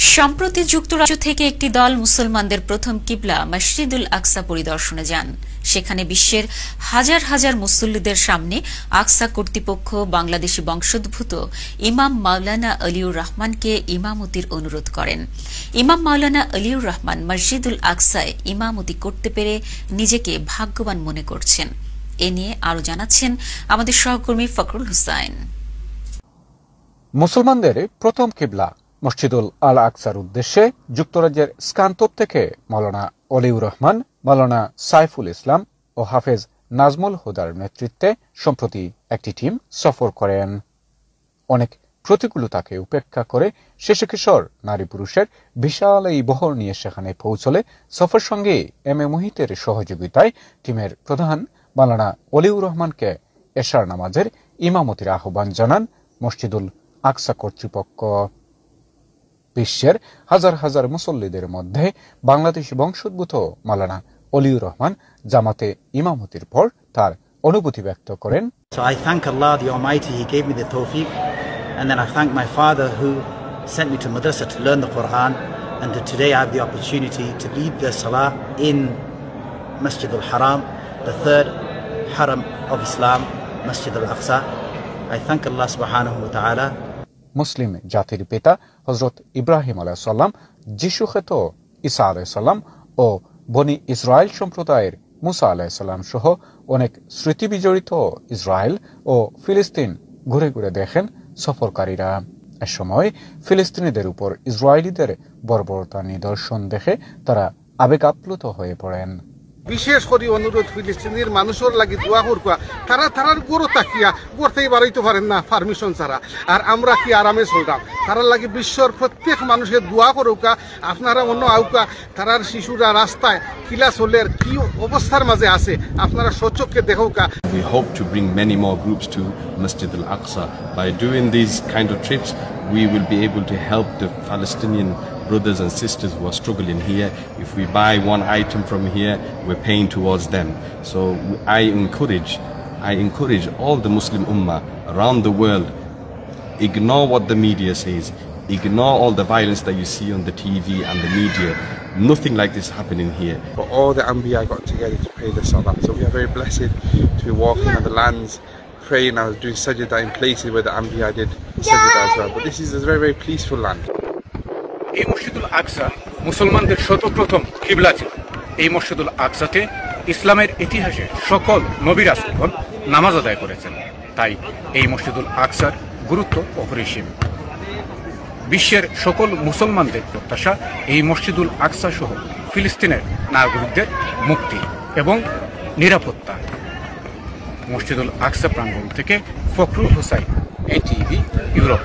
সম্প্রতি যুক্তরাজ্য থেকে একটি দল মুসলমানদের প্রথম কিবলা মসজিদুল আকসা পরিদর্শনে যান। সেখানে বিশ্বের হাজার হাজার মুসল্লিদের সামনে আকসা কর্তৃপক্ষ বাংলাদেশি বংশোদ্ভূত ইমাম মাওলানা আলিউর রহমানকে ইমামতির অনুরোধ করেন। ইমাম মাওলানা আলিউর রহমান মসজিদুল আকসায় ইমামতি করতে পেরে নিজেকে ভাগ্যবান মনে করছেন। এ নিয়ে আরও জানাচ্ছেন আমাদের সহকর্মী ফখরুল হুসাইন। মুসলমানদের প্রথম কিবলা মসজিদুল আল আকসার উদ্দেশ্যে যুক্তরাজ্যের স্কান্তর থেকে মাওলানা অলিউর রহমান, মাওলানা সাইফুল ইসলাম ও হাফেজ নাজমুল হুদার নেতৃত্বে সম্প্রতি একটি টিম সফর করেন। অনেক প্রতিকূলতাকে উপেক্ষা করে শিশু কিশোর নারী পুরুষের বিশাল এই বহর নিয়ে সেখানে পৌঁছলে সফর সঙ্গে এম এ মুহিতের সহযোগিতায় টিমের প্রধান মাওলানা অলিউর রহমানকে এশার নামাজের ইমামতির আহ্বান জানান মসজিদুল আকসা কর্তৃপক্ষ। বিশ্বের হাজার হাজার মুসল্লিদের মধ্যে বাংলাদেশি বংশোদ্ভূত মাওলানা অলিউর রহমান জামাতে ইমামতির পর তার অনুভূতি ব্যক্ত করেন। So I thank Allah the Almighty, He gave me the tawfiq, and then I thank my father who sent me to madrasa to learn the Quran, and today I have the opportunity to lead the salah in Masjid al-Haram, the third haram of Islam, Masjid al-Aqsa. I thank Allah subhanahu wa ta'ala. মুসলিম জাতির পিতা হযরত ইব্রাহিম আলাইহিস সালাম, যিশু খ্যাত ঈসা আলাইহিস সালাম ও বনি Israel সম্প্রদায়ের মুসা আলাইহিস সালাম সহ অনেক স্মৃতি বিজড়িত ইসরায়েল ও ফিলিস্তিন ঘুরে ঘুরে দেখেন সফরকারীরা। এ সময় ফিলিস্তিনিদের উপর ইসরায়েলিদের বর্বরতা নিদর্শন দেখে তারা আবেগ আপ্লুত হয়ে পড়েন। বিশেষ করে অনুরোধ ফিলিস্তিনের মানুষের লাগি দোয়া করবা, তারা তারার গরু তাকিয়া গড়তেই বাড়াইতে পারেন না পারমিশন ছাড়া, আর আমরা কি আরামে চলতাম। তারার লাগি বিশ্বর প্রত্যেক মানুষের দোয়া করুকা, আপনারা অন্য আউকা, তারার শিশুরা রাস্তায় কিলা চলের কি অবস্থার মাঝে আছে আপনারা সচক্ষে দেখুকা। We hope to bring many more groups to Masjid al-Aqsa. By doing these kind of trips, we will be able to help the Palestinian brothers and sisters who are struggling here. If we buy one item from here, we're paying towards them. So I encourage all the Muslim Ummah around the world, ignore what the media says, ignore all the violence that you see on the TV and the media. Nothing like this happening here. But all the Anbiya got together to pray the Salah. So we are very blessed to be walking on the lands, praying. I was doing sajda in places where the Anbiya did sajda as well. But this is a very, very peaceful land. এই মসজিদুল আকসা মুসলমানদের সর্বপ্রথম কিবলা ছিল। এই মসজিদুল আকসাতে ইসলামের ইতিহাসে সকল নবী রাসূলগণ নামাজ আদায় করেছেন। তাই এই মসজিদুল আকসার গুরুত্ব অপরিসীম। বিশ্বের সকল মুসলমানদের প্রত্যাশা এই মসজিদুল আকসা সহ ফিলিস্তিনের নাগরিকদের মুক্তি এবং নিরাপত্তা। মসজিদুল আকসা প্রাঙ্গণ থেকে ফখরুল হুসাইন, NTV ইউরোপ।